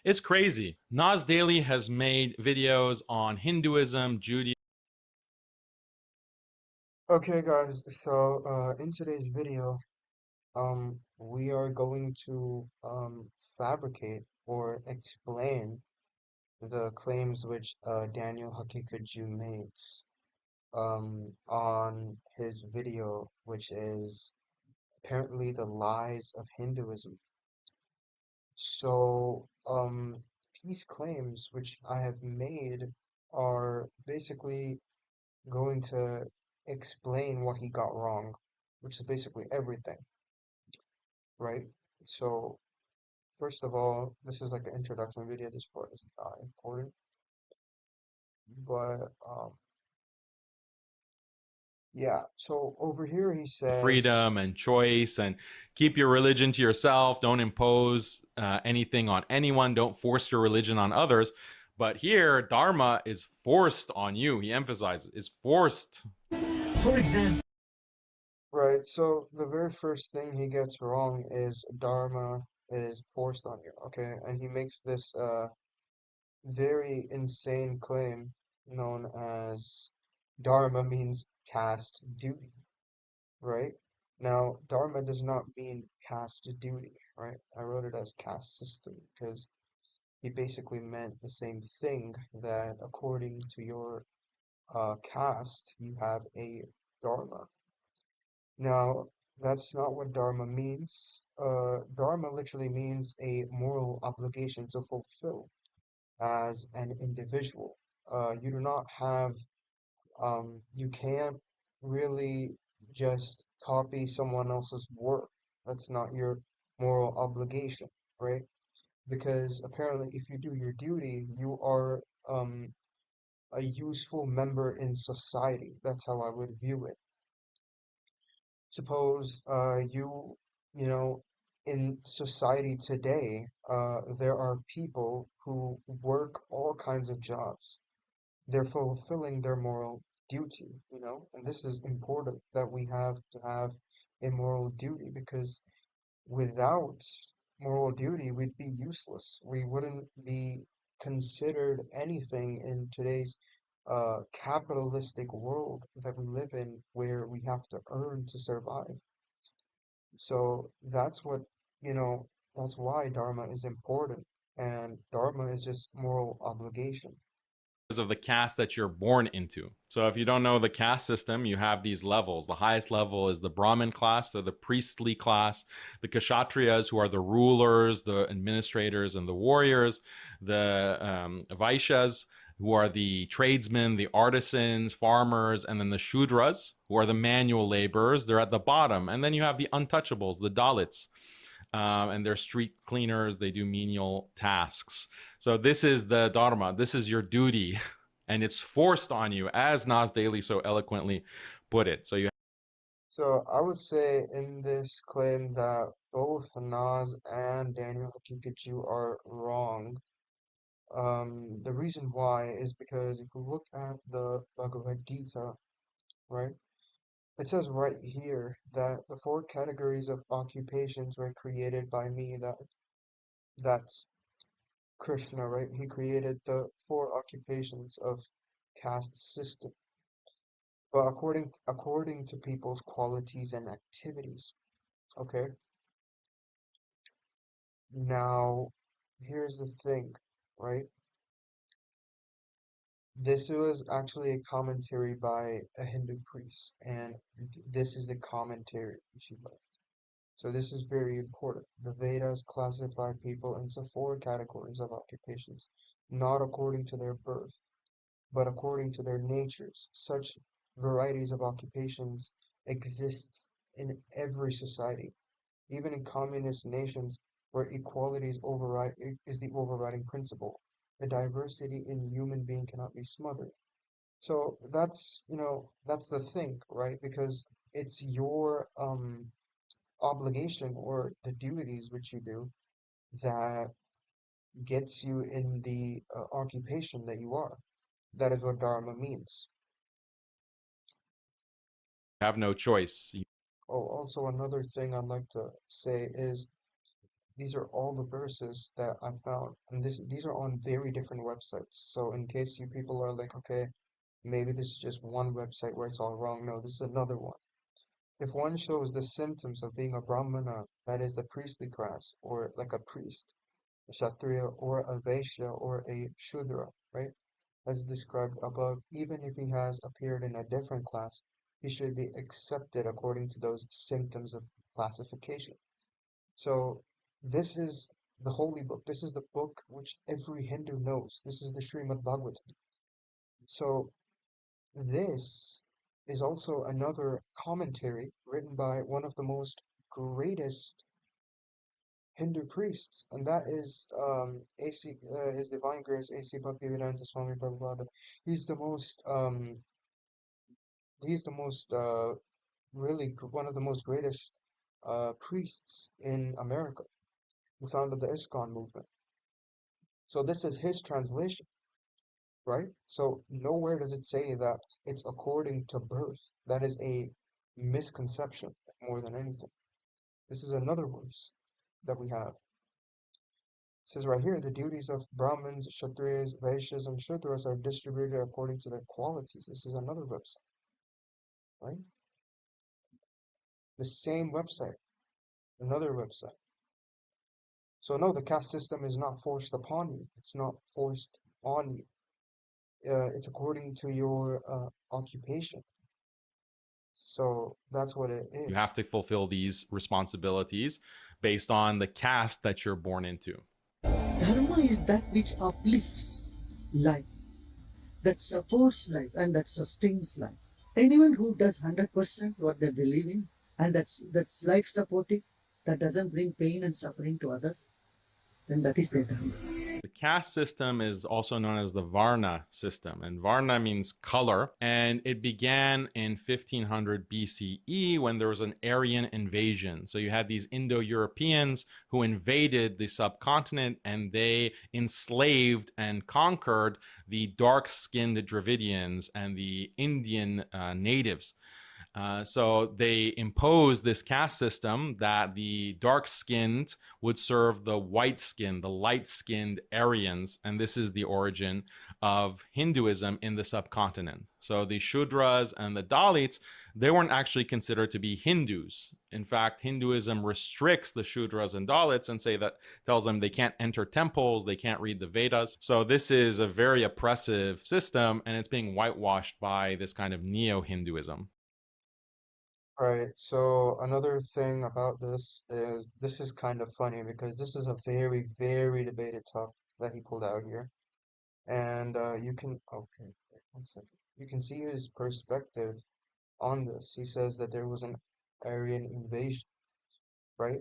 It's crazy. Nas Daily has made videos on Hinduism, Judaism. Okay, guys, so in today's video, we are going to fabricate or explain the claims which Daniel Haqiqatjou makes on his video, which is apparently the lies of Hinduism. So, these claims which I have made are basically going to explain what he got wrong, which is basically everything, right? So, first of all, this is like an introduction video. This part is not important, but yeah. So over here he says, Freedom and choice, and keep your religion to yourself. Don't impose anything on anyone. Don't force your religion on others. But here, Dharma is forced on you. He emphasizes is forced. For example, right, so the very first thing he gets wrong is Dharma is forced on you, okay? And he makes this very insane claim known as Dharma means caste duty, right? Now, Dharma does not mean caste duty, right? I wrote it as caste system because he basically meant the same thing that according to your caste, you have a Dharma. Now, that's not what Dharma means. Dharma literally means a moral obligation to fulfill as an individual. You do not have, you can't really just copy someone else's work. That's not your moral obligation, right? Because apparently, if you do your duty, you are a useful member in society. That's how I would view it. Suppose you know, in society today, there are people who work all kinds of jobs. They're fulfilling their moral duty, you know, and this is important that we have to have a moral duty because without moral duty, we'd be useless. We wouldn't be considered anything in today's capitalistic world that we live in, where we have to earn to survive. So that's what, you know, that's why Dharma is important. And Dharma is just moral obligation. Of the caste that you're born into. So if you don't know the caste system, you have these levels. The highest level is the Brahmin class, so the priestly class, the Kshatriyas, who are the rulers, the administrators, and the warriors, the Vaishyas, who are the tradesmen, the artisans, farmers, and then the Shudras, who are the manual laborers. They're at the bottom. And then you have the untouchables, the Dalits, and they're street cleaners. They do menial tasks. So this is the dharma. This is your duty, and it's forced on you, as Nas Daily so eloquently put it. So you So I would say in this claim that both Nas and Daniel Haqiqatjou are wrong. The reason why is because if we look at the Bhagavad Gita, right, it says right here that the four categories of occupations were created by me. That's Krishna, right? He created the four occupations of caste system, but according to people's qualities and activities. Okay. Now, here's the thing, right? This was actually a commentary by a Hindu priest, and this is the commentary which he left. So this is very important. The Vedas classify people into four categories of occupations, not according to their birth, but according to their natures. Such varieties of occupations exist in every society, even in communist nations where equality is the overriding principle. The diversity in human being cannot be smothered. So that's, you know, that's the thing, right? Because it's your obligation or the duties which you do that gets you in the occupation that you are. That is what Dharma means. have no choice. Oh, also another thing I'd like to say is these are all the verses that I found, and these are on very different websites. So in case you people are like, okay, maybe this is just one website where it's all wrong. No, this is another one. If one shows the symptoms of being a Brahmana, that is the priestly class, or like a priest, a Kshatriya, or a Vaishya, or a Shudra, right? As described above, even if he has appeared in a different class, he should be accepted according to those symptoms of classification. So this is the holy book. This is the book which every Hindu knows. This is the Srimad Bhagavatam. So this is also another commentary written by one of the most greatest Hindu priests, and that is A.C. His Divine Grace A.C. Bhaktivedanta Swami Prabhupada. He's the most he's the most one of the most greatest priests in America, who founded the ISKCON movement. So this is his translation, right? So nowhere does it say that it's according to birth. That is a misconception more than anything. This is another verse that we have. It says right here, the duties of Brahmins, Kshatriyas, Vaishyas, and Shudras are distributed according to their qualities. This is another website, right? The same website, another website. So no, the caste system is not forced upon you. It's not forced on you. It's according to your occupation. So that's what it You is. have to fulfill these responsibilities based on the caste that you're born into. Dharma is that which uplifts life, that supports life, and that sustains life. Anyone who does 100% what they believe in, and that's life supporting, that doesn't bring pain and suffering to others, then that is their dharma. The caste system is also known as the Varna system, and Varna means color, and it began in 1500 BCE when there was an Aryan invasion. So you had these Indo-Europeans who invaded the subcontinent, and they enslaved and conquered the dark-skinned Dravidians and the Indian natives. So they imposed this caste system that the dark skinned would serve the white skinned, the light skinned Aryans. And this is the origin of Hinduism in the subcontinent. So the Shudras and the Dalits, they weren't actually considered to be Hindus. In fact, Hinduism restricts the Shudras and Dalits and tells them they can't enter temples, they can't read the Vedas. So this is a very oppressive system, and it's being whitewashed by this kind of neo-Hinduism. Right, so another thing about this is kind of funny because this is a very, very debated topic that he pulled out here. And you can, okay, wait 1 second. You can see his perspective on this. He says that there was an Aryan invasion, right?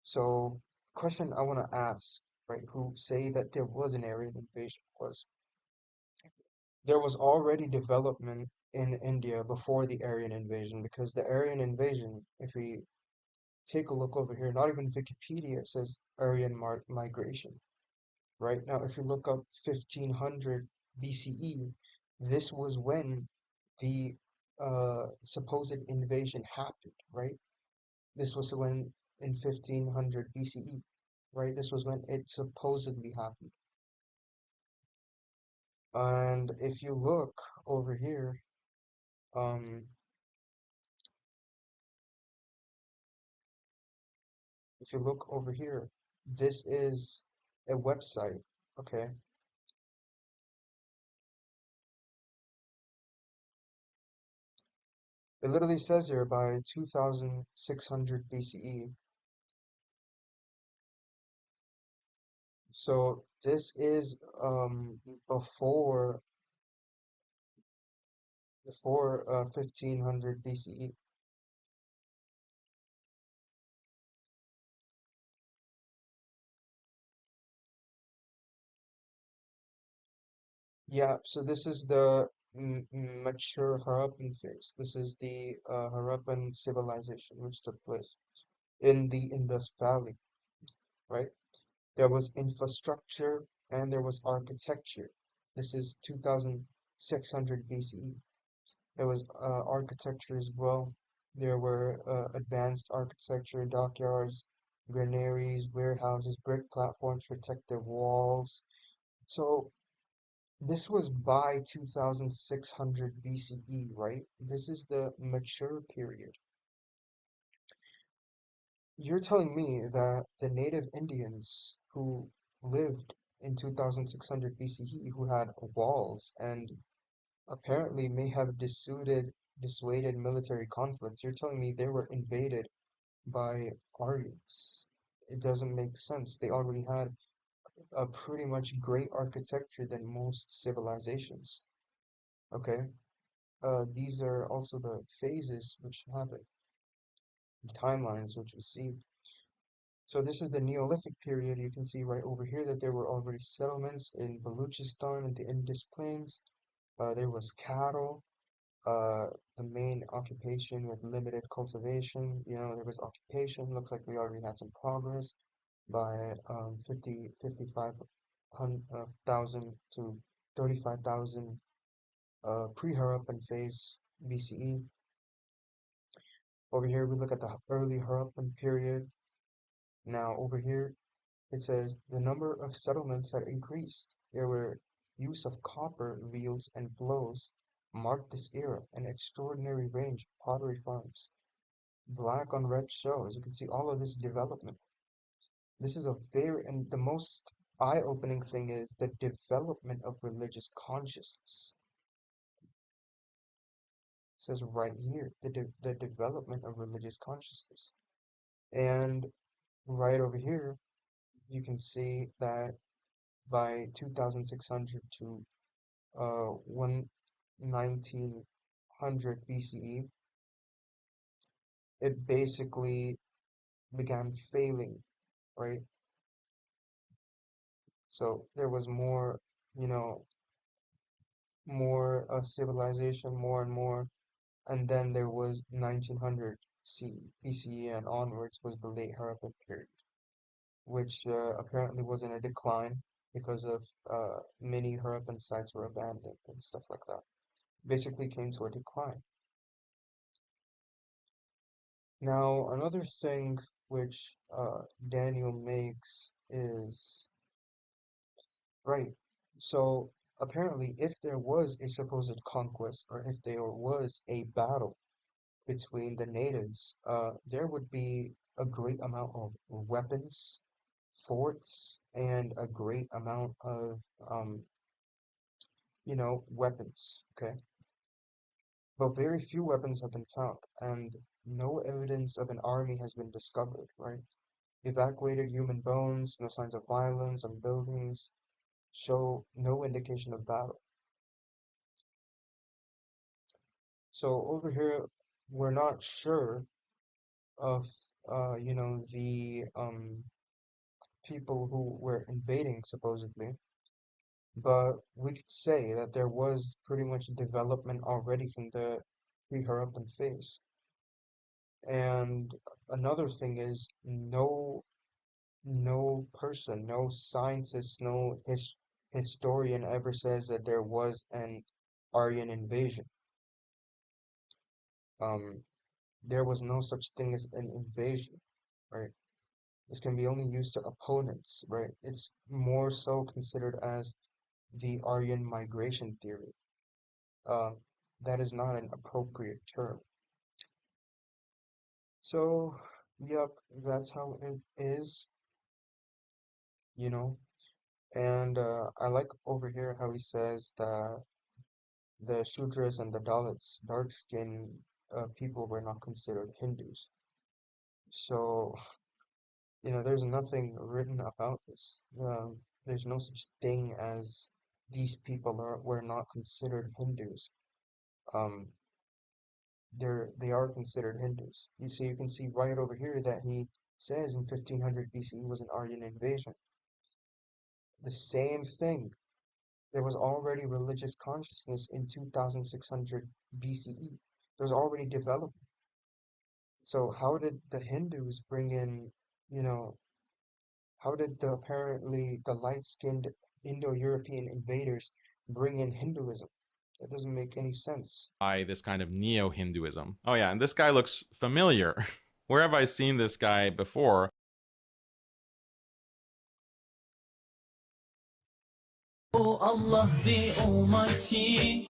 So, question I want to ask, right, who say that there was an Aryan invasion was there was already development in India before the Aryan invasion because the Aryan invasion, if we take a look over here, not even Wikipedia says Aryan migration, right? Now, if you look up 1500 BCE, this was when the supposed invasion happened, right? This was when in 1500 BCE, right? This was when it supposedly happened. And if you look over here, um, if you look over here, this is a website, okay? It literally says here by 2600 BCE. So this is before 1500 BCE. Yeah, so this is the mature Harappan phase. This is the Harappan civilization which took place in the Indus Valley, right? There was infrastructure and there was architecture. This is 2600 BCE. There was architecture as well. There were advanced architecture, dockyards, granaries, warehouses, brick platforms, protective walls. So this was by 2600 BCE, right? This is the mature period. You're telling me that the native Indians who lived in 2600 BCE, who had walls and apparently may have dissuaded military conflicts, you're telling me they were invaded by Aryans? It doesn't make sense. They already had a pretty much great architecture than most civilizations. Okay? These are also the phases which happen, the timelines which we see. So this is the Neolithic period. You can see right over here that there were already settlements in Baluchistan and the Indus Plains. There was cattle, uh, the main occupation with limited cultivation. You know, there was occupation. Looks like we already had some progress by 55,000 to 35,000 pre-Harappan phase BCE. Over here we look at the early Harappan period. Now over here it says the number of settlements had increased. There were use of copper reels and blows marked this era, an extraordinary range of pottery farms. Black on red shows. You can see all of this development. This is a very, and the most eye-opening thing is the development of religious consciousness. It says right here, the development of religious consciousness. And right over here, you can see that by 2600 to 1900 BCE, it basically began failing, right? So there was more, you know, more civilization, more and more, and then there was 1900 BCE and onwards was the late Harappan period, which apparently was in a decline because of many Harappan sites were abandoned and stuff like that. Basically came to a decline. Now, another thing which Daniel makes is, right, so apparently if there was a supposed conquest or if there was a battle between the natives, there would be a great amount of weapons, forts, and a great amount of, weapons, okay? But very few weapons have been found, and no evidence of an army has been discovered, right? Evacuated human bones, no signs of violence on buildings, show no indication of battle. So over here, we're not sure of, the people who were invading supposedly, but we could say that there was pretty much development already from the pre-Harappan phase. And another thing is no person, no scientist, no historian ever says that there was an Aryan invasion. Um, there was no such thing as an invasion, right? This can be only used to opponents, right? It's more so considered as the Aryan migration theory. Um, that is not an appropriate term. So, yep, that's how it is, you know. And I like over here how he says that the Shudras and the Dalits, dark-skinned people, were not considered Hindus. So, there's nothing written about this. There's no such thing as these people were not considered Hindus. Um, they are considered Hindus. You can see right over here that he says in 1500 BCE was an Aryan invasion. The same thing. There was already religious consciousness in 2600 BCE. There was already development. So how did the Hindus bring in, you know, how did apparently the light-skinned Indo-European invaders bring in Hinduism? That doesn't make any sense. By this kind of neo-Hinduism. Oh yeah, and this guy looks familiar. Where have I seen this guy before? Oh Allah the Almighty.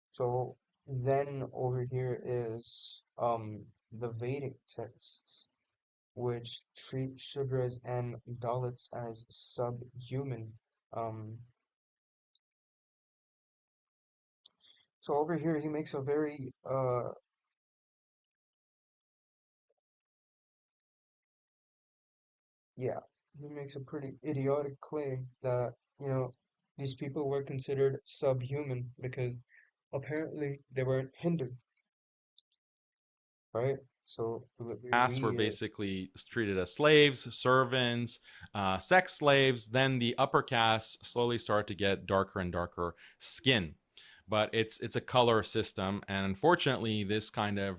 So then over here is the Vedic texts, which treat Shudras and Dalits as subhuman. Um, so over here he makes a very yeah, he makes a pretty idiotic claim that, these people were considered subhuman because apparently they weren't Hindu, right? So Castes were we basically treated as slaves, servants, sex slaves. Then the upper castes slowly start to get darker and darker skin. But it's a color system, and unfortunately, this kind of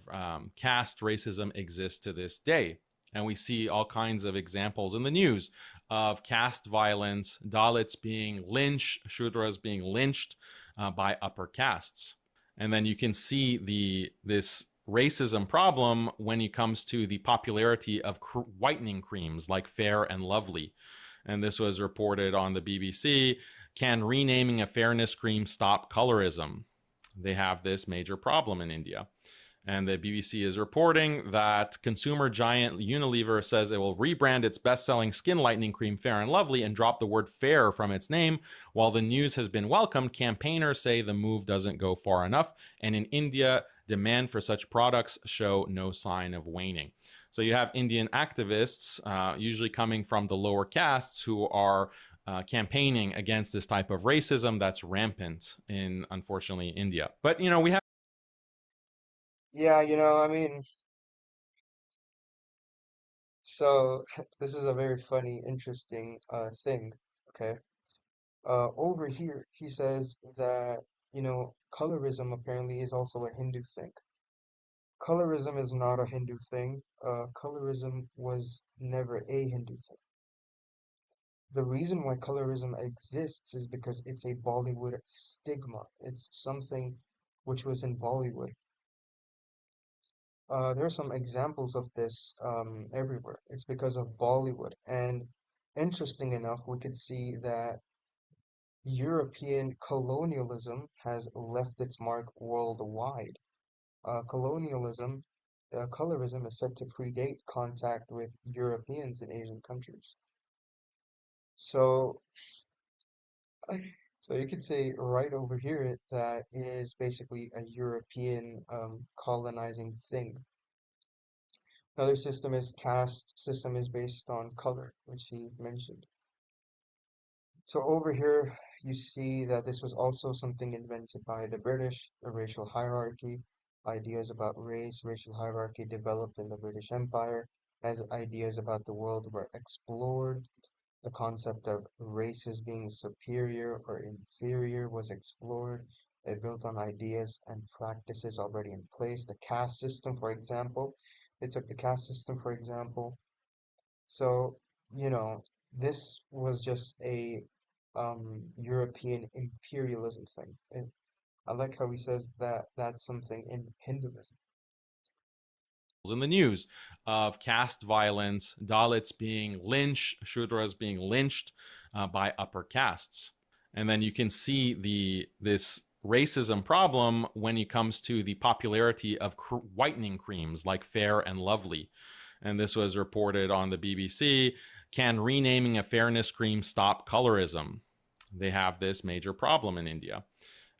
caste racism exists to this day. And we see all kinds of examples in the news of caste violence, Dalits being lynched, Shudras being lynched by upper castes. And then you can see this racism problem when it comes to the popularity of whitening creams like Fair and Lovely. And this was reported on the BBC. Can renaming a fairness cream stop colorism? They have this major problem in India. And the BBC is reporting that consumer giant Unilever says it will rebrand its best-selling skin lightening cream Fair and Lovely and drop the word fair from its name. While the news has been welcomed, campaigners say the move doesn't go far enough. And in India, demand for such products show no sign of waning. So you have Indian activists, usually coming from the lower castes, who are campaigning against this type of racism that's rampant in, unfortunately, India. But, we have yeah, I mean, so this is a very funny, interesting thing, okay? Over here, he says that, colorism apparently is also a Hindu thing. Colorism is not a Hindu thing. Colorism was never a Hindu thing. The reason why colorism exists is because it's a Bollywood stigma. It's something which was in Bollywood. There are some examples of this everywhere. It's because of Bollywood. And interesting enough, we could see that European colonialism has left its mark worldwide. Colorism is said to predate contact with Europeans in Asian countries. So, so you could say right over here that it is basically a European colonizing thing. Another system is caste system is based on color, which he mentioned. So over here, you see that this was also something invented by the British, the racial hierarchy. Ideas about race, racial hierarchy developed in the British Empire as ideas about the world were explored. The concept of races being superior or inferior was explored. They built on ideas and practices already in place. The caste system, for example, they took the caste system, for example. So, you know, this was just a European imperialism thing. I like how he says that that's something in Hinduism. in the news of caste violence, Dalits being lynched, Shudras being lynched by upper castes. And then you can see this racism problem when it comes to the popularity of whitening creams like Fair and Lovely. And this was reported on the BBC. Can renaming a fairness cream stop colorism? They have this major problem in India.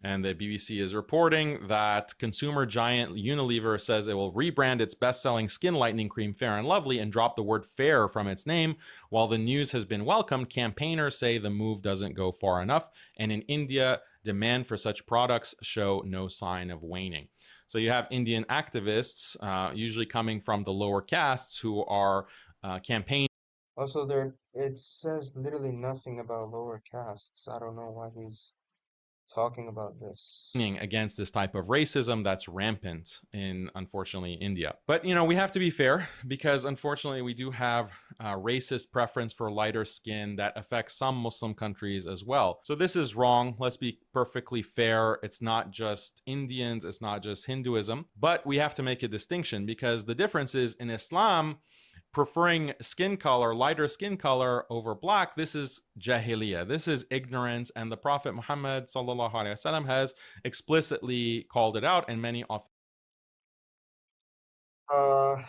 And the BBC is reporting that consumer giant Unilever says it will rebrand its best-selling skin lightening cream Fair and Lovely and drop the word fair from its name. While the news has been welcomed, campaigners say the move doesn't go far enough. And in India, demand for such products show no sign of waning. So you have Indian activists, usually coming from the lower castes, who are campaigning. Also, it says literally nothing about lower castes. I don't know why he's talking about this. Against this type of racism that's rampant in, unfortunately, India. But we have to be fair, because unfortunately we do have racist preference for lighter skin that affects some Muslim countries as well. So this is wrong. Let's be perfectly fair. It's not just Indians, it's not just Hinduism, but we have to make a distinction, because the difference is in Islam, preferring skin color, lighter skin color over black, this is jahiliyyah. This is ignorance, and the Prophet Muhammad sallallahu alaihi wasallam has explicitly called it out, and many Uh,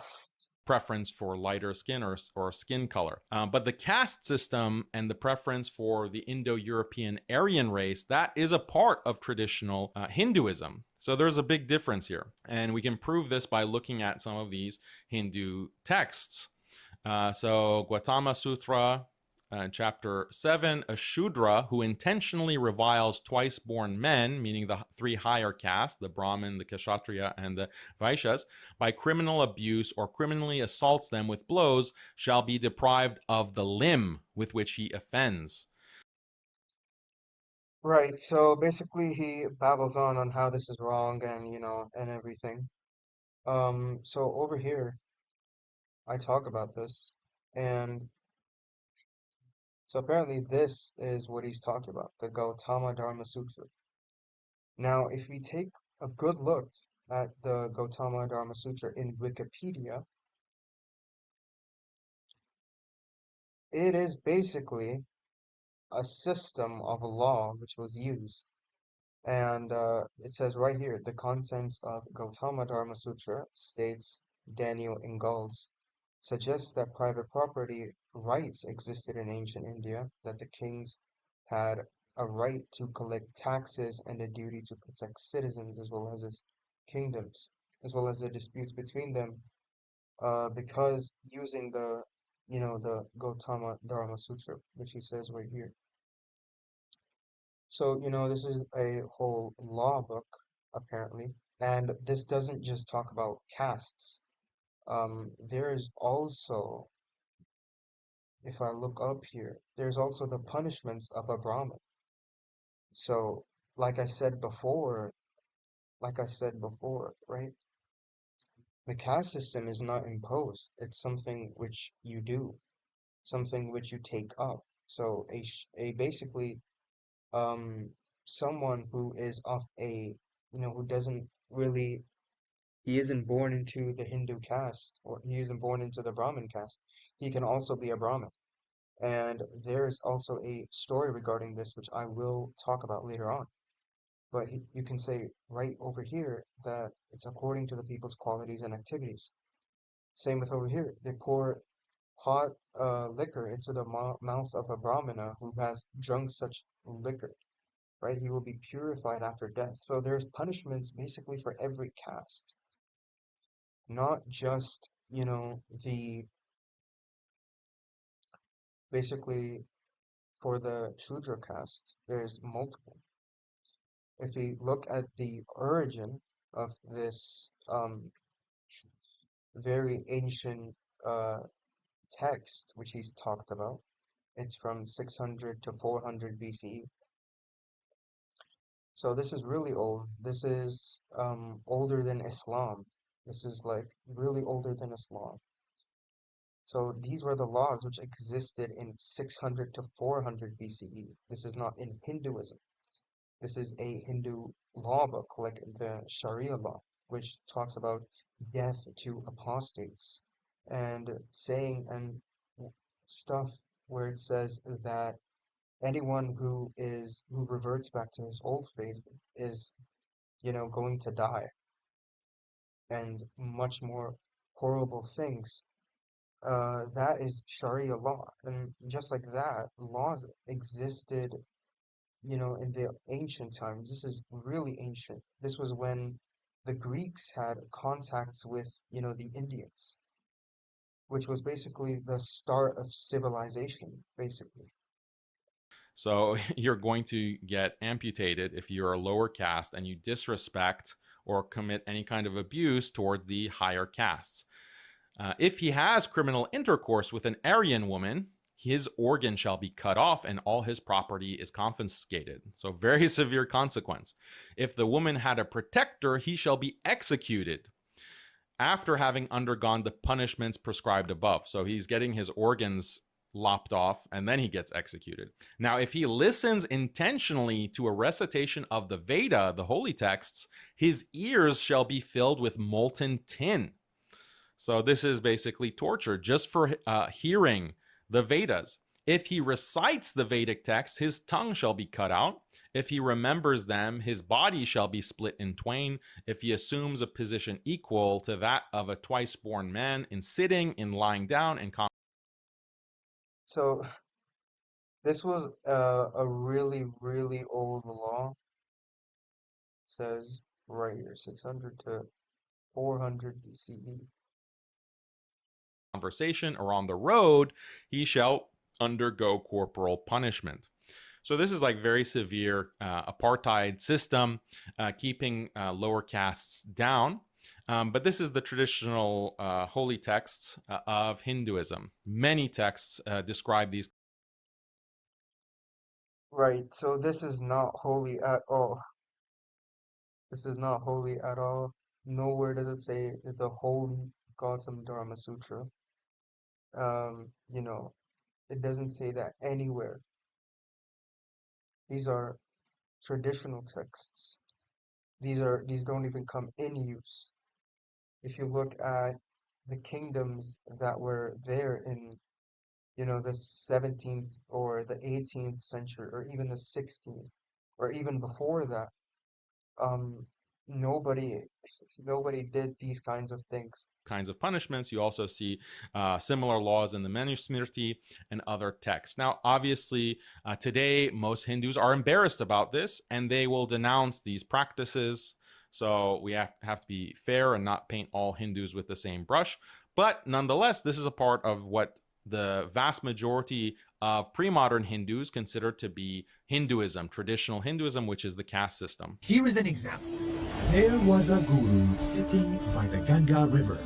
preference for lighter skin or skin color. But the caste system and the preference for the Indo-European Aryan race, that is a part of traditional Hinduism. So there's a big difference here. And we can prove this by looking at some of these Hindu texts. So Gautama Sutra, chapter 7, a Shudra who intentionally reviles twice born men, meaning the three higher castes, the Brahmin, the Kshatriya, and the Vaishyas, by criminal abuse or criminally assaults them with blows, shall be deprived of the limb with which he offends. right, so basically he babbles on how this is wrong and, and everything. So over here, I talk about this, and so apparently this is what he's talking about, the Gautama Dharma Sutra. Now, if we take a good look at the Gautama Dharma Sutra in Wikipedia, it is basically a system of a law which was used. And it says right here, the contents of Gautama Dharma Sutra states Daniel Ingalls suggests that private property rights existed in ancient India, that the kings had a right to collect taxes and a duty to protect citizens as well as his kingdoms, as well as the disputes between them, because using the Gautama Dharma Sutra, which he says right here. So, this is a whole law book, apparently, and this doesn't just talk about castes. There is also, if I look up here, there's also the punishments of a Brahmin. So, like I said before, right? The caste system is not imposed. It's something which you do, something which you take up. So, a basically, um, someone who is of who doesn't really he isn't born into the Hindu caste, or he isn't born into the Brahmin caste. He can also be a Brahmin. And there is also a story regarding this, which I will talk about later on. But you can say right over here that it's according to the people's qualities and activities. Same with over here. They pour hot liquor into the mouth of a Brahmana who has drunk such liquor, right? He will be purified after death. So there's punishments basically for every caste. Not just, basically for the Shudra caste, there's multiple. If we look at the origin of this very ancient text, which he's talked about, it's from 600 to 400 BCE. So this is really old. This is older than Islam. This is like really older than Islam. So these were the laws which existed in 600 to 400 BCE. This is not in Hinduism. This is a Hindu law book, like the Sharia law, which talks about death to apostates and saying and stuff where it says that anyone who reverts back to his old faith is, going to die, and much more horrible things. That is Sharia law. And just like that, laws existed, in the ancient times. This is really ancient. This was when the Greeks had contacts with, the Indians, which was basically the start of civilization, basically. So you're going to get amputated if you're a lower caste and you disrespect or commit any kind of abuse toward the higher castes. If he has criminal intercourse with an Aryan woman, his organ shall be cut off and all his property is confiscated. So very severe consequence. If the woman had a protector, he shall be executed after having undergone the punishments prescribed above. So he's getting his organs lopped off and then he gets executed. Now, if he listens intentionally to a recitation of the Veda, the holy texts, his ears shall be filled with molten tin. So this is basically torture just for hearing the Vedas. If he recites the Vedic text, his tongue shall be cut out. If he remembers them, his body shall be split in twain. If he assumes a position equal to that of a twice born man in sitting, in lying down, in So this was a really, really old law. Says right here, 600 to 400 BCE. conversation or on the road, he shall undergo corporal punishment. So this is like very severe apartheid system, keeping lower castes down. But this is the traditional holy texts of Hinduism. Many texts describe these. Right, so this is not holy at all. This is not holy at all. Nowhere does it say the holy Gautam Dharma Sutra. You know, it doesn't say that anywhere. These are traditional texts. These don't even come in use. If you look at the kingdoms that were there in, the 17th or the 18th century or even the 16th or even before that, um, nobody nobody did these kinds of things. Kinds of punishments. You also see similar laws in the Manusmriti and other texts. Now, obviously, today most Hindus are embarrassed about this and they will denounce these practices. So we have to be fair and not paint all Hindus with the same brush. But nonetheless, this is a part of what the vast majority of pre-modern Hindus consider to be Hinduism, traditional Hinduism, which is the caste system. Here is an example. There was a guru sitting by the Ganga River.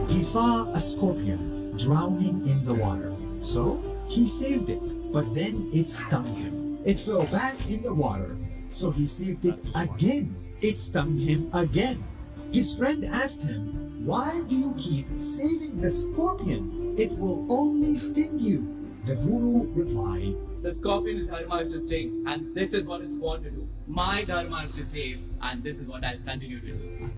He saw a scorpion drowning in the water, so he saved it, but then it stung him. It fell back in the water, so he saved it again. It stung him again. His friend asked him, "Why do you keep saving the scorpion? It will only sting you." The guru replied, "The scorpion's dharma is to sting, and this is what it's born to do. My dharma is to save, and this is what I'll continue to do."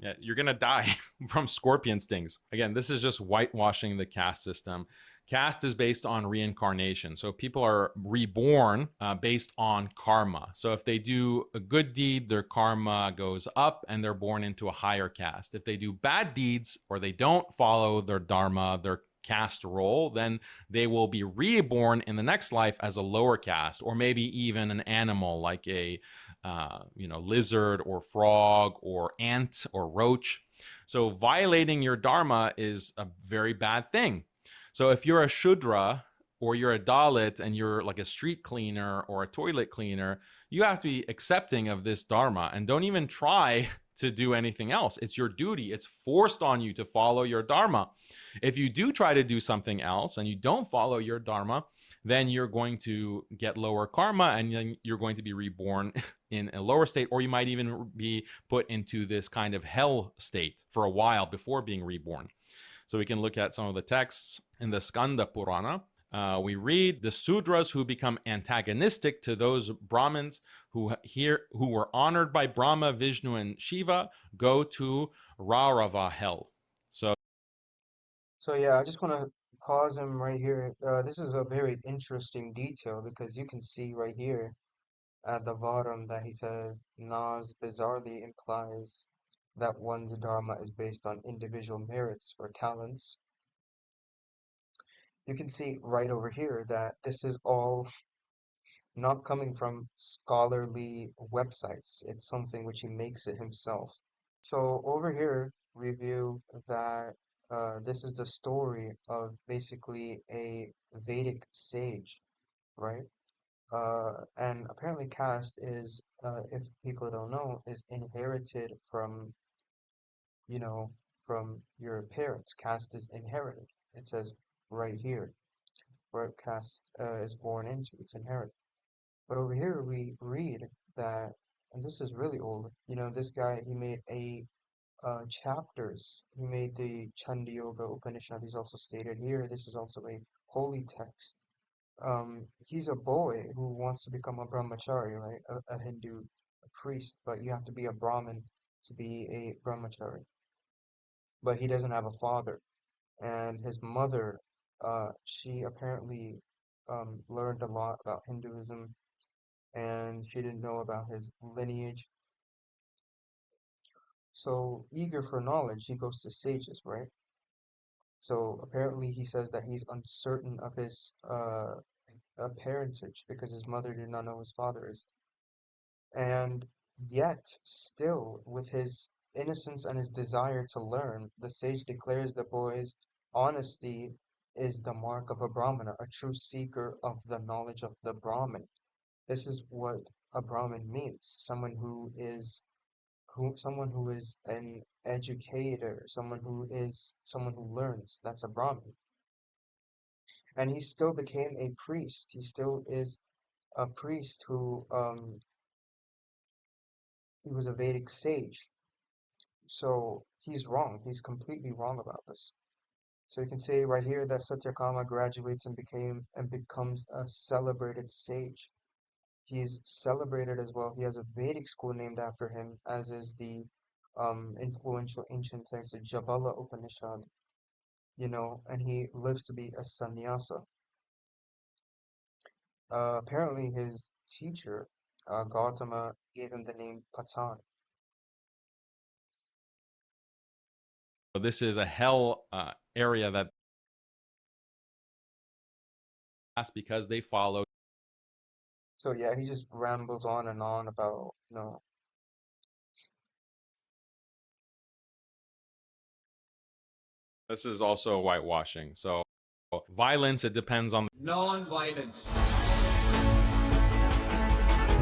Yeah, you're going to die from scorpion stings. Again, this is just whitewashing the caste system. Caste is based on reincarnation. So people are reborn based on karma. So if they do a good deed, their karma goes up and they're born into a higher caste. If they do bad deeds or they don't follow their dharma, their caste role, then they will be reborn in the next life as a lower caste, or maybe even an animal like a lizard or frog or ant or roach. So violating your dharma is a very bad thing. So if you're a Shudra or you're a Dalit and you're like a street cleaner or a toilet cleaner, you have to be accepting of this dharma and don't even try to do anything else. It's your duty. It's forced on you to follow your dharma. If you do try to do something else and you don't follow your dharma, then you're going to get lower karma and then you're going to be reborn in a lower state, or you might even be put into this kind of hell state for a while before being reborn. So we can look at some of the texts in the Skanda Purana. We read, the Sudras who become antagonistic to those Brahmins who were honored by Brahma, Vishnu, and Shiva go to Raurava hell. So yeah, I just want to pause him right here. This is a very interesting detail because you can see right here at the bottom that he says Nas bizarrely implies that one's dharma is based on individual merits or talents. You can see right over here that this is all not coming from scholarly websites. It's something which he makes it himself. So over here, we view that this is the story of basically a Vedic sage, right? And apparently caste is, if people don't know, is inherited from, from your parents. Caste is inherited. It says right here, where caste is born into, it's inherited. But over here we read that, and this is really old, this guy, he made chapters. He made the Chandi Yoga Upanishad. He's also stated here. This is also a holy text. He's a boy who wants to become a brahmachari, right? A Hindu priest, but you have to be a Brahmin to be a brahmachari. but he doesn't have a father. And his mother, she apparently learned a lot about Hinduism, and she didn't know about his lineage. So, eager for knowledge, he goes to sages, right? So, apparently, he says that he's uncertain of his parentage because his mother did not know his father is. And yet, still, with his innocence and his desire to learn, the sage declares the boy's honesty is the mark of a Brahmana, a true seeker of the knowledge of the Brahmin. This is what a Brahmin means, someone who is an educator, someone who learns. That's a Brahmin. And he still became a priest. He still is a priest who he was a Vedic sage. So he's wrong. He's completely wrong about this. So you can say right here that Satyakama graduates and becomes a celebrated sage. He's celebrated as well. He has a Vedic school named after him, as is the influential ancient text, the Jabala Upanishad, and he lives to be a sannyasa. Apparently his teacher, Gautama, gave him the name Patan. So this is a hell area that because they follow. So yeah, he just rambles on and on about. This is also whitewashing. So violence, it depends on Non-violence.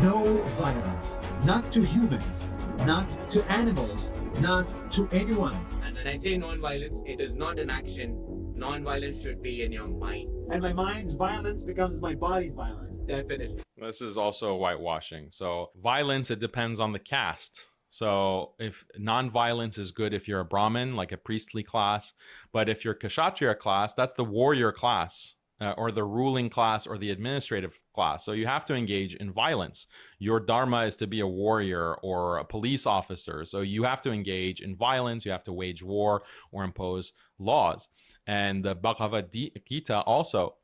No violence. Not to humans. Not to animals. Not to anyone. And when I say non-violence, it is not an action. Non-violence should be in your mind. And my mind's violence becomes my body's violence. Definitely. This is also whitewashing. So violence, it depends on the caste. So if non-violence is good if you're a Brahmin, like a priestly class, but if you're Kshatriya class, that's the warrior class. Or the ruling class or the administrative class. So you have to engage in violence. Your dharma is to be a warrior or a police officer. So you have to engage in violence. You have to wage war or impose laws. And the Bhagavad Gita also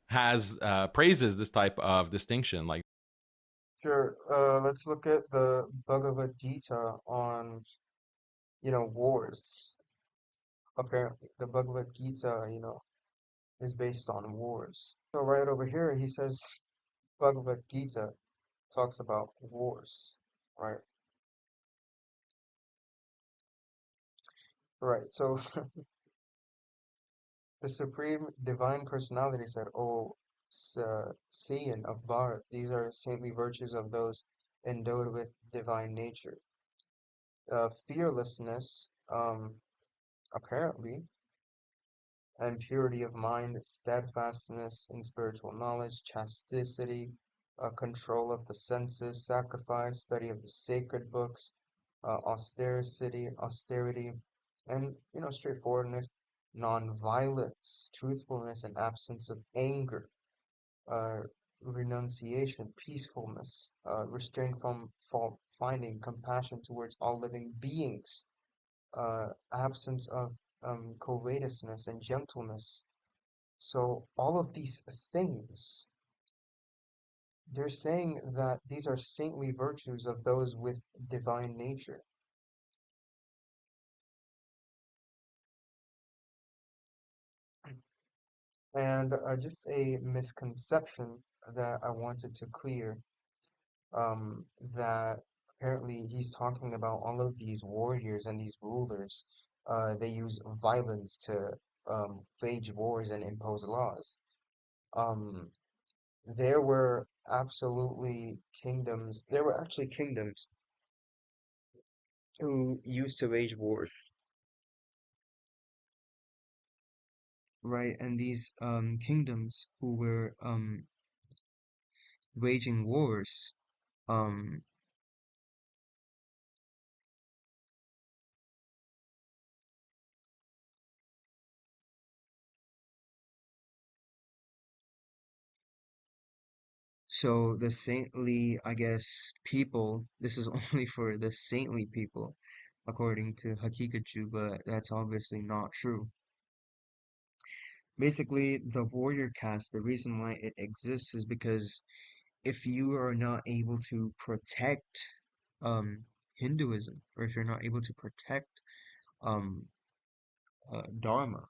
has praises this type of distinction. Like, Sure. Let's look at the Bhagavad Gita on, wars. Apparently, the Bhagavad Gita, is based on wars. So right over here, he says Bhagavad Gita talks about wars, right? Right. So the Supreme Divine Personality said, "O Saiyan of Bharat, these are saintly virtues of those endowed with divine nature. Fearlessness, apparently, and purity of mind, steadfastness in spiritual knowledge, chastity, control of the senses, sacrifice, study of the sacred books, austerity, and straightforwardness, non-violence, truthfulness, and absence of anger, uh, renunciation, peacefulness, restraint from fault finding, compassion towards all living beings, absence of covetousness and gentleness. So all of these things, they're saying that these are saintly virtues of those with divine nature. And just a misconception that I wanted to clear, that apparently he's talking about all of these warriors and these rulers. They use violence to wage wars and impose laws. Um, there were there were actually kingdoms who used to wage wars, right? And these kingdoms who were waging wars, um, so the saintly, I guess, people, this is only for the saintly people, according to Haqiqatjou, but that's obviously not true. Basically, the warrior caste, the reason why it exists is because if you are not able to protect um, Hinduism, or if you're not able to protect um, Dharma,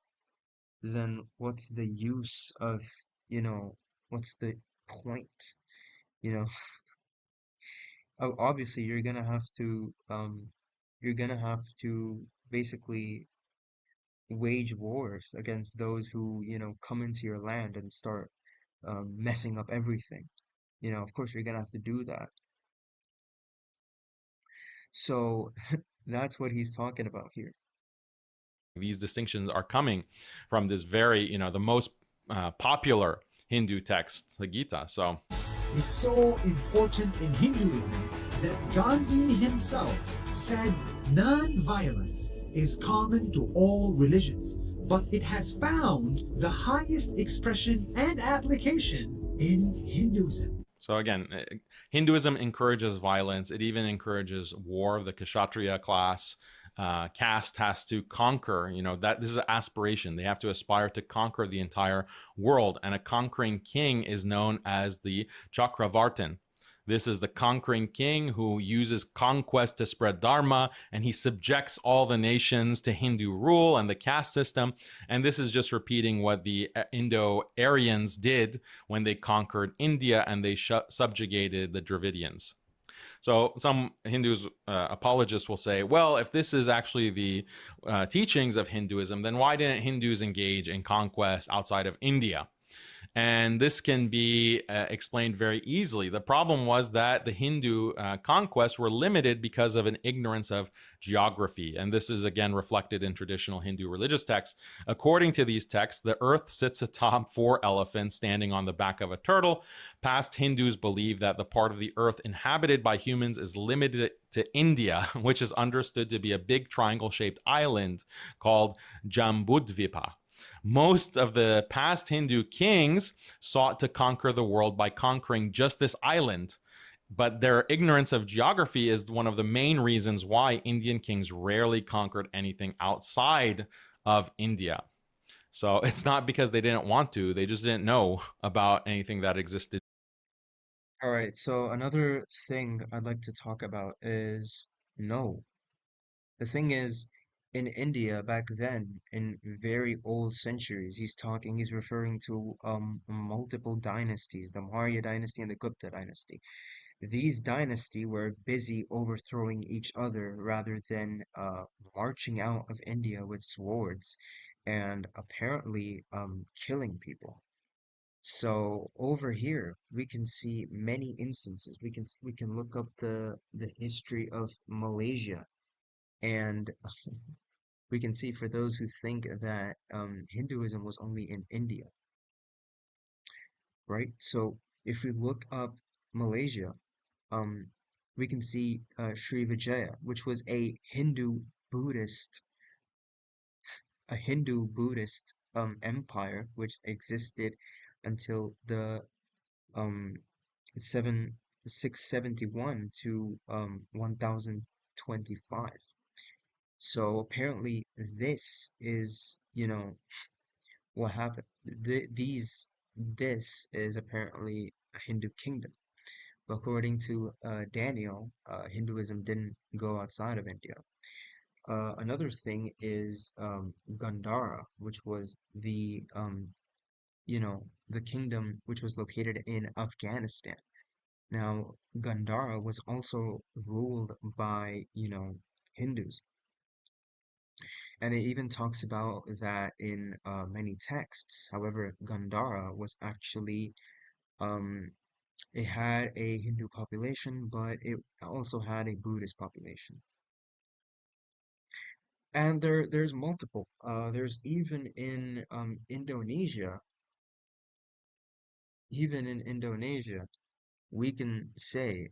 then what's the use of, you know, what's the point? You know, obviously you're gonna have to basically wage wars against those who, come into your land and start messing up everything. Of course you're gonna have to do that. So that's what he's talking about here. These distinctions are coming from this very, the most popular Hindu text, the Gita. So Is so important in Hinduism that Gandhi himself said non-violence is common to all religions, but it has found the highest expression and application in Hinduism. So again, Hinduism encourages violence. It even encourages war. The Kshatriya class caste has to conquer. That this is an aspiration. They have to aspire to conquer the entire world, and a conquering king is known as the Chakravartin. This is the conquering king who uses conquest to spread dharma, and he subjects all the nations to Hindu rule and the caste system. And this is just repeating what the Indo-Aryans did when they conquered India and they subjugated the Dravidians. So some Hindus, apologists will say, well, if this is actually the teachings of Hinduism, then why didn't Hindus engage in conquest outside of India? And this can be explained very easily. The problem was that the Hindu conquests were limited because of an ignorance of geography. And this is again reflected in traditional Hindu religious texts. According to these texts, the earth sits atop 4 elephants standing on the back of a turtle. Past Hindus believe that the part of the earth inhabited by humans is limited to India, which is understood to be a big triangle-shaped island called Jambudvipa. Most of the past Hindu kings sought to conquer the world by conquering just this island, but their ignorance of geography is one of the main reasons why Indian kings rarely conquered anything outside of India. So it's not because they didn't want to, they just didn't know about anything that existed. All right, so another thing I'd like to talk about is no. The thing is, in India back then, in very old centuries, he's referring to multiple dynasties, the Maurya dynasty and the Gupta dynasty. These dynasty were busy overthrowing each other rather than marching out of India with swords and apparently killing people. So over here, we can see many instances. We can look up the history of Malaysia, and we can see for those who think that Hinduism was only in India, right? So if we look up Malaysia, um, we can see Sri Vijaya, which was Buddhist, a Hindu Buddhist empire which existed until the um 671 to 1025. So apparently this is, what happened. This is apparently a Hindu kingdom. But according to Daniel, Hinduism didn't go outside of India. Another thing is Gandhara, which was the kingdom which was located in Afghanistan. Now, Gandhara was also ruled by, Hindus. And it even talks about that in many texts. However, Gandhara was actually, um, it had a Hindu population, but it also had a Buddhist population. And there's multiple. There's even in Indonesia, we can say,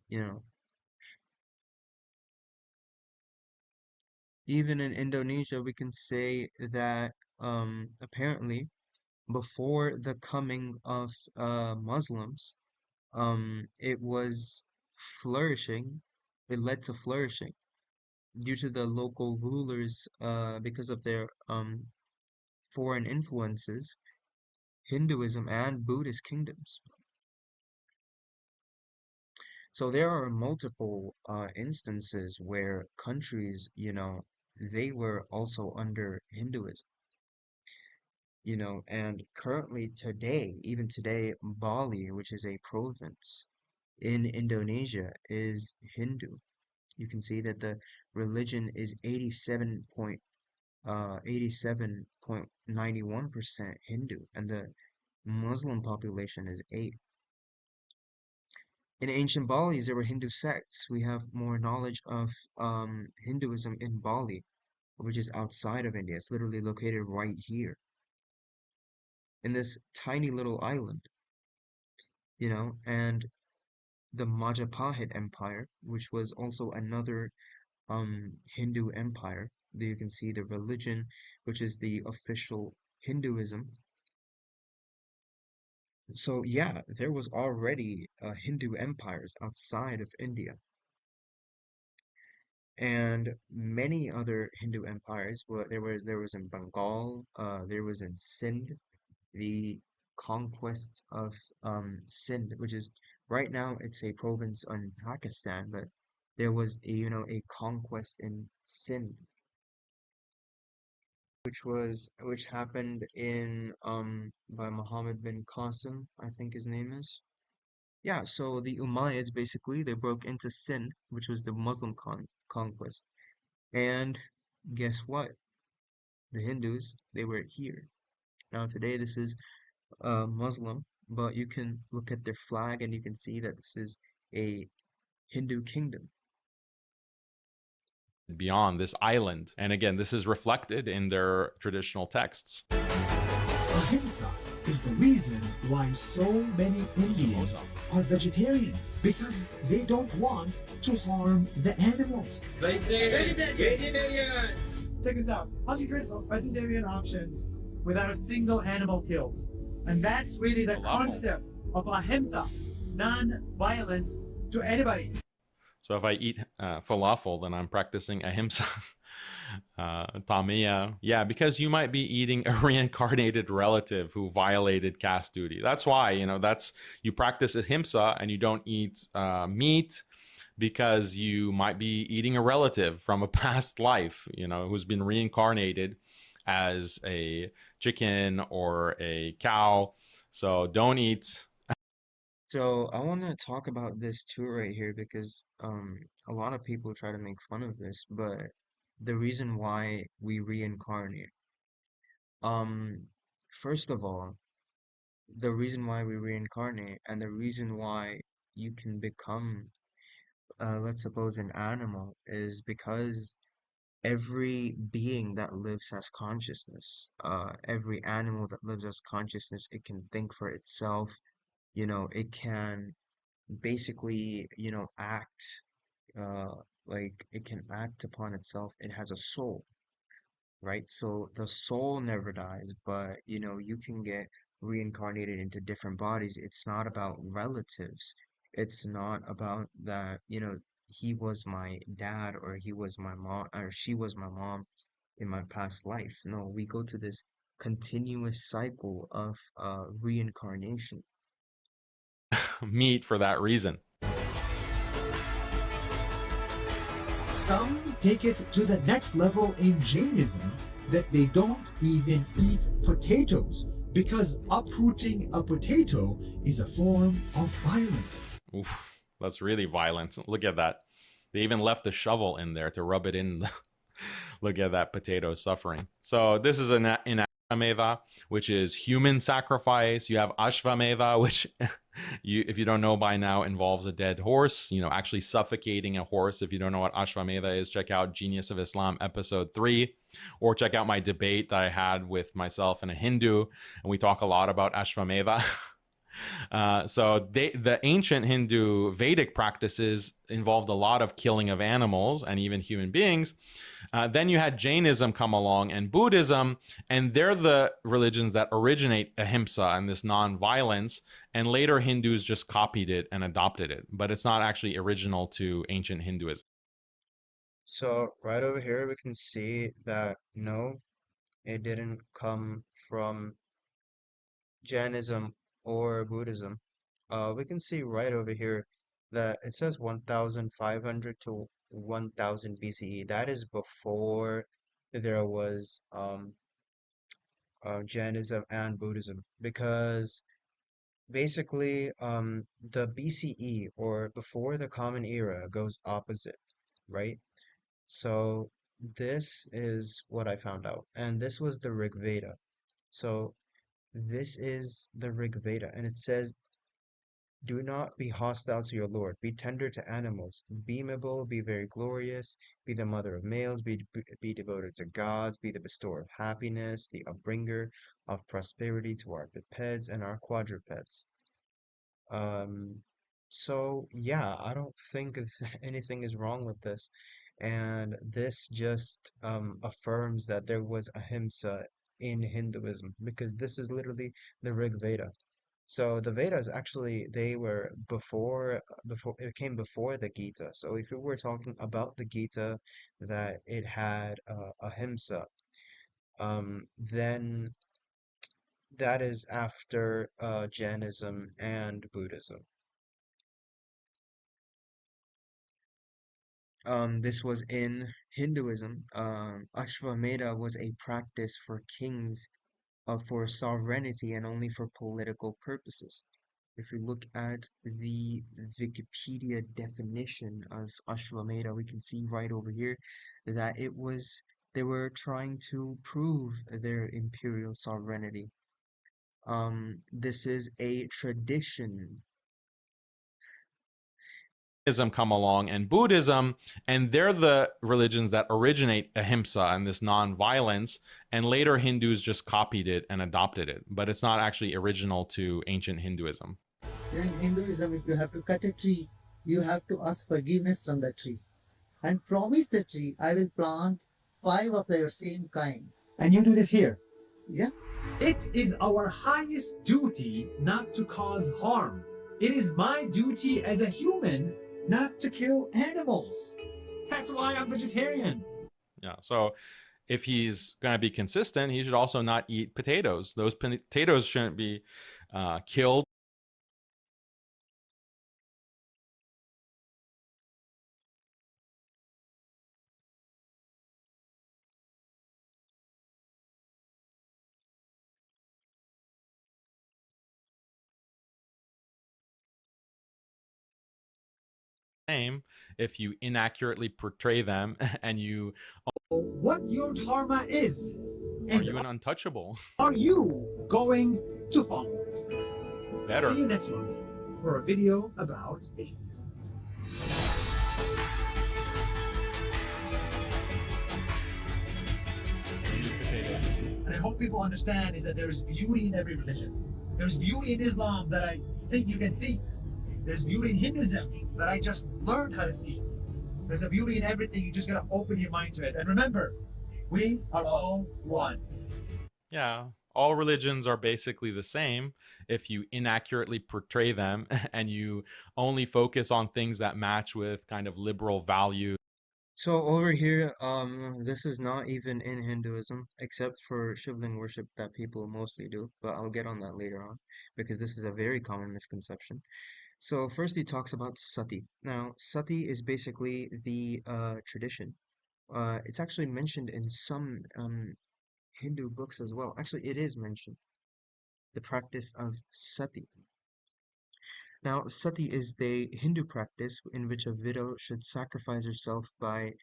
even in Indonesia, we can say that apparently before the coming of Muslims, it was flourishing. It led to flourishing. due to the local rulers, because of their foreign influences, Hinduism and Buddhist kingdoms. So there are multiple instances where countries, they were also under Hinduism, and currently today, even today, Bali, which is a province in Indonesia, is Hindu. You can see that the religion is 87.91% Hindu, and the Muslim population is 8. In ancient Bali, there were Hindu sects. We have more knowledge of Hinduism in Bali, which is outside of India. It's literally located right here in this tiny little island, and the Majapahit Empire, which was also another Hindu empire. There you can see the religion, which is the official Hinduism. So yeah, there was already Hindu empires outside of India. And many other Hindu empires. Well, there was in Bengal, there was in Sindh, the conquest of Sindh, which is right now it's a province in Pakistan, but there was a conquest in Sindh, which happened in by Muhammad bin Qasim, I think his name is. Yeah, so the Umayyads basically they broke into Sindh, which was the Muslim conquest. And guess what? The Hindus, they were here. Now today this is Muslim, but you can look at their flag and you can see that this is a Hindu kingdom. Beyond this island. And again, this is reflected in their traditional texts. Ahimsa is the reason why so many Indians are vegetarian, because they don't want to harm the animals. Vegetarian! Check this out. How do you trace vegetarian options without a single animal killed? And that's really the concept of ahimsa, non-violence to anybody. So if I eat falafel, then I'm practicing ahimsa. Tamiya. Yeah, because you might be eating a reincarnated relative who violated caste duty. That's why, you practice ahimsa and you don't eat meat, because you might be eating a relative from a past life, who's been reincarnated as a chicken or a cow. So don't eat. So I want to talk about this too right here because a lot of people try to make fun of this, but the reason why we reincarnate. First of all, the reason why we reincarnate and the reason why you can become, let's suppose, an animal is because every being that lives has consciousness. Every animal that lives has consciousness. It can think for itself. It can basically, act, like it can act upon itself. It has a soul, right? So the soul never dies, but you can get reincarnated into different bodies. It's not about relatives. It's not about that, he was my dad or he was my mom or she was my mom in my past life. No, we go to this continuous cycle of reincarnation. Meat for that reason. Some take it to the next level in Jainism that they don't even eat potatoes because uprooting a potato is a form of violence. Oof, that's really violent. Look at that. They even left the shovel in there to rub it in. Look at that potato suffering. So this is in Ashvamedha, which is human sacrifice. You have Ashvamedha, which if you don't know by now, involves a dead horse, actually suffocating a horse. If you don't know what Ashvamedha is, check out Genius of Islam episode 3, or check out my debate that I had with myself and a Hindu, and we talk a lot about Ashvamedha. So the ancient Hindu Vedic practices involved a lot of killing of animals and even human beings. Then you had Jainism come along and Buddhism, and they're the religions that originate ahimsa and this non-violence, and later Hindus just copied it and adopted it, but it's not actually original to ancient Hinduism. So right over here we can see that no, it didn't come from Jainism or Buddhism. We can see right over here that it says 1500 to 1000 BCE. That is before there was Jainism and Buddhism, because basically the BCE, or before the Common Era, goes opposite, right? So this is what I found out, and this was the Rig Veda. So this is the Rig Veda, and it says, "Do not be hostile to your Lord. Be tender to animals. Be amiable. Be very glorious. Be the mother of males. Be devoted to gods. Be the bestower of happiness, the upbringer of prosperity to our bipeds and our quadrupeds." Um, so yeah, I don't think anything is wrong with this. And this just affirms that there was ahimsa in Hinduism, because this is literally the Rig Veda. So the Vedas actually, they were before it came before the Gita. So if we were talking about the Gita, that it had ahimsa, then that is after Jainism and Buddhism. This was in Hinduism. Ashvamedha was a practice for kings, for sovereignty and only for political purposes. If we look at the Wikipedia definition of Ashvamedha, we can see right over here that they were trying to prove their imperial sovereignty. This is a tradition. Come along and Buddhism, and they're the religions that originate ahimsa and this non-violence, and later Hindus just copied it and adopted it, but it's not actually original to ancient Hinduism. In Hinduism, if you have to cut a tree, you have to ask forgiveness from the tree and promise the tree, I will plant 5 of your same kind. And you do this here. Yeah. It is our highest duty not to cause harm. It is my duty as a human not to kill animals. That's why I'm vegetarian. Yeah, so if he's going to be consistent, he should also not eat potatoes. Those potatoes shouldn't be killed. If you inaccurately portray them and you What your dharma is, are you an untouchable? Are you going to follow it? Better. See you next month for a video about atheism. And I hope people understand is that there is beauty in every religion. There's beauty in Islam that I think you can see. There's beauty in Hinduism that I just learned how to see. There's a beauty in everything. You just gotta open your mind to it. And remember, we are all one. Yeah, all religions are basically the same if you inaccurately portray them and you only focus on things that match with kind of liberal values. So over here, this is not even in Hinduism, except for Shivling worship that people mostly do, but I'll get on that later on, because this is a very common misconception. So first he talks about sati. Now, sati is basically the tradition. It's actually mentioned in some Hindu books as well. Actually, it is mentioned, the practice of sati. Now, sati is the Hindu practice in which a widow should sacrifice herself by,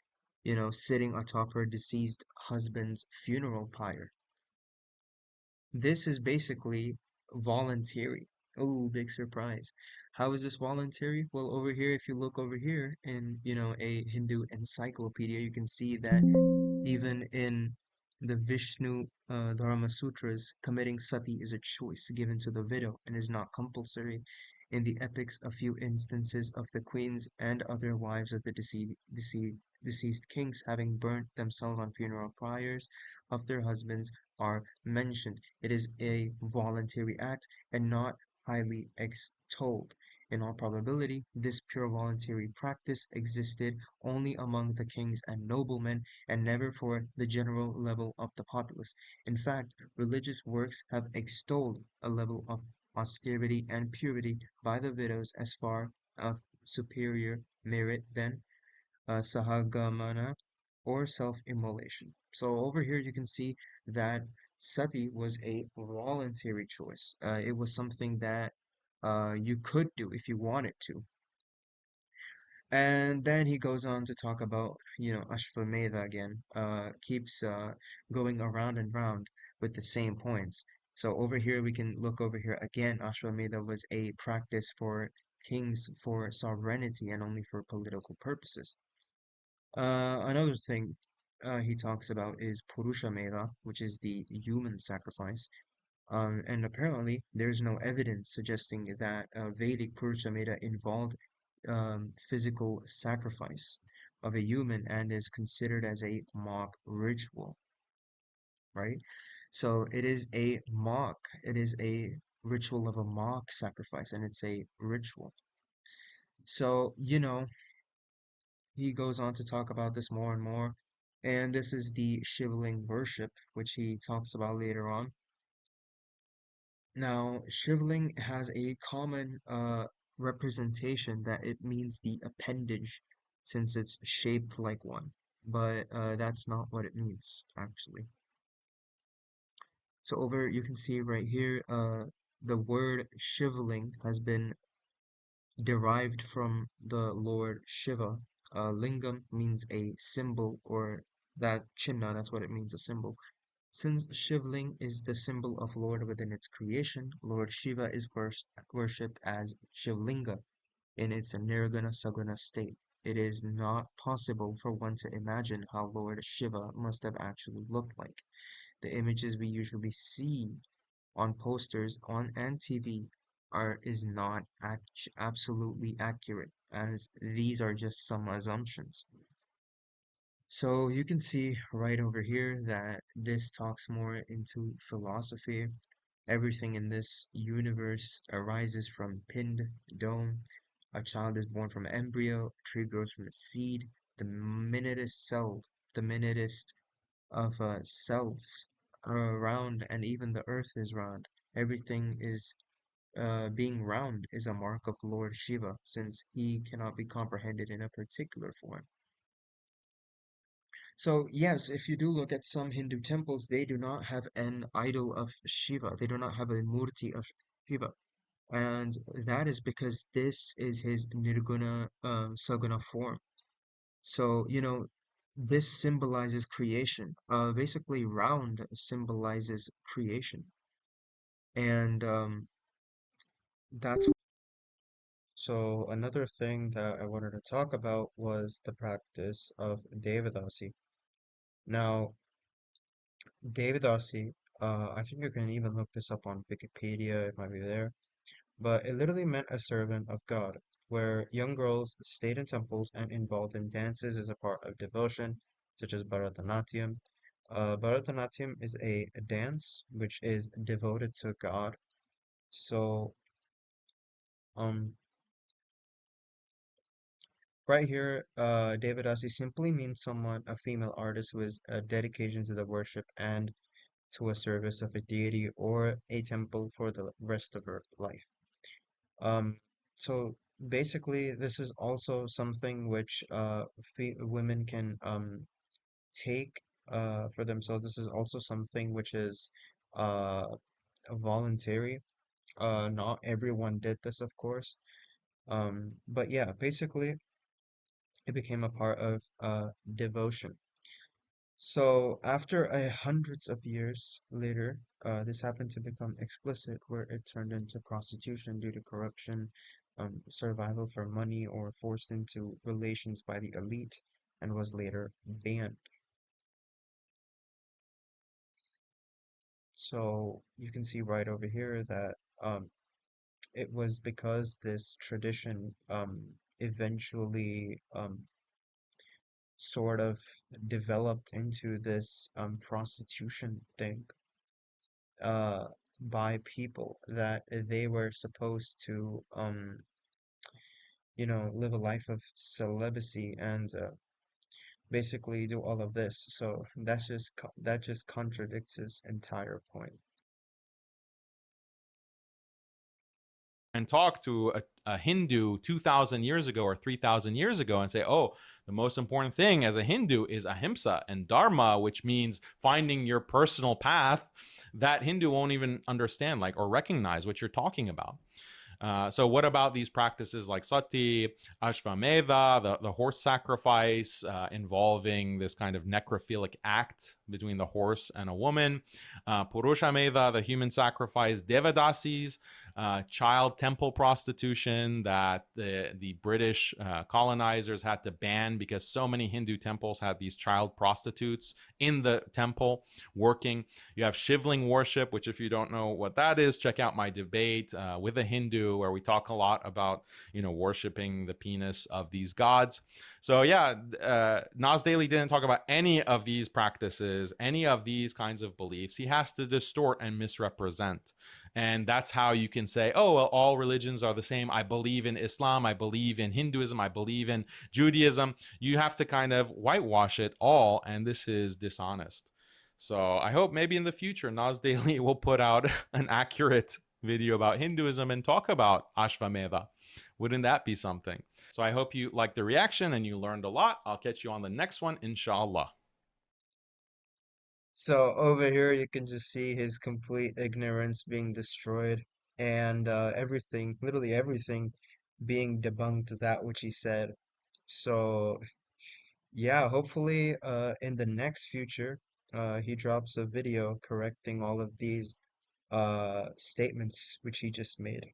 sitting atop her deceased husband's funeral pyre. This is basically voluntary. Oh, big surprise. How is this voluntary? Well, over here, if you look over here in, a Hindu encyclopedia, you can see that even in the Vishnu Dharma Sutras, committing sati is a choice given to the widow and is not compulsory. In the epics, a few instances of the queens and other wives of the deceased kings having burnt themselves on funeral pyres of their husbands are mentioned. It is a voluntary act and not highly extolled. In all probability, this pure voluntary practice existed only among the kings and noblemen and never for the general level of the populace. In fact, religious works have extolled a level of austerity and purity by the widows as far of superior merit than sahagamana or self-immolation. So over here you can see that sati was a voluntary choice. It was something that you could do if you wanted to. And then he goes on to talk about, Ashvamedha again, keeps going around and round with the same points. So over here, we can look over here again. Ashvamedha was a practice for kings for sovereignty and only for political purposes. Another thing he talks about is Purusha Meda, which is the human sacrifice. And apparently, there's no evidence suggesting that Vedic Purusha Meda involved physical sacrifice of a human and is considered as a mock ritual, right? So it is a ritual of a mock sacrifice, and it's a ritual. So, he goes on to talk about this more and more. And this is the Shivling worship, which he talks about later on. Now, Shivling has a common representation that it means the appendage since it's shaped like one. But that's not what it means, actually. So over, you can see right here, the word Shivling has been derived from the Lord Shiva. Lingam means a symbol, or that Chinna, that's what it means, a symbol. Since Shivling is the symbol of Lord within its creation, Lord Shiva is first worshipped as Shivlinga in its Nirguna Saguna state. It is not possible for one to imagine how Lord Shiva must have actually looked like. The images we usually see on posters on and TV is not absolutely accurate, as these are just some assumptions. So you can see right over here that this talks more into philosophy. Everything in this universe arises from pind, dome. A child is born from embryo, a tree grows from a seed. The minutest cell, the minutest of cells are round, and even the earth is round. Everything is being round is a mark of Lord Shiva, since he cannot be comprehended in a particular form. So yes, if you do look at some Hindu temples, they do not have an idol of Shiva. They do not have a murti of Shiva. And that is because this is his Nirguna Saguna form. So, this symbolizes creation. Basically, round symbolizes creation. And that's so another thing that I wanted to talk about was the practice of Devadasi. Now, Devadasi, I think you can even look this up on Wikipedia, it might be there, but it literally meant a servant of God, where young girls stayed in temples and involved in dances as a part of devotion, such as Bharatanatyam. Bharatanatyam is a dance which is devoted to God. So, um, right here, Devadasi simply means someone, a female artist who is a dedication to the worship and to a service of a deity or a temple for the rest of her life. Um, so basically, this is also something which fe women can take for themselves. This is also something which is uh, voluntary. Not everyone did this, of course. But yeah, basically, it became a part of devotion. So after hundreds of years later, this happened to become explicit, where it turned into prostitution due to corruption, survival for money, or forced into relations by the elite, and was later banned. So you can see right over here that it was because this tradition eventually sort of developed into this prostitution thing uh by people that they were supposed to you know, live a life of celibacy and basically do all of this. So that just contradicts his entire point. And talk to a Hindu 2,000 years ago or 3,000 years ago and say, oh, the most important thing as a Hindu is ahimsa and dharma, which means finding your personal path, that Hindu won't even understand like or recognize what you're talking about. So what about these practices like sati, ashvamedha, the horse sacrifice involving this kind of necrophilic act between the horse and a woman, purushamedha, the human sacrifice, devadasis, child temple prostitution that the British colonizers had to ban because so many Hindu temples had these child prostitutes in the temple working. You have shivling worship, which if you don't know what that is, check out my debate with a Hindu where we talk a lot about, worshiping the penis of these gods. So yeah, Nas Daily didn't talk about any of these practices, any of these kinds of beliefs. He has to distort and misrepresent. And that's how you can say, oh, well, all religions are the same. I believe in Islam. I believe in Hinduism. I believe in Judaism. You have to kind of whitewash it all. And this is dishonest. So I hope maybe in the future, Nas Daily will put out an accurate video about Hinduism and talk about Ashvamedha. Wouldn't that be something? So I hope you liked the reaction and you learned a lot. I'll catch you on the next one, inshallah. So over here, you can just see his complete ignorance being destroyed and everything, literally everything being debunked, that which he said. So yeah, hopefully in the next future, he drops a video correcting all of these statements which he just made.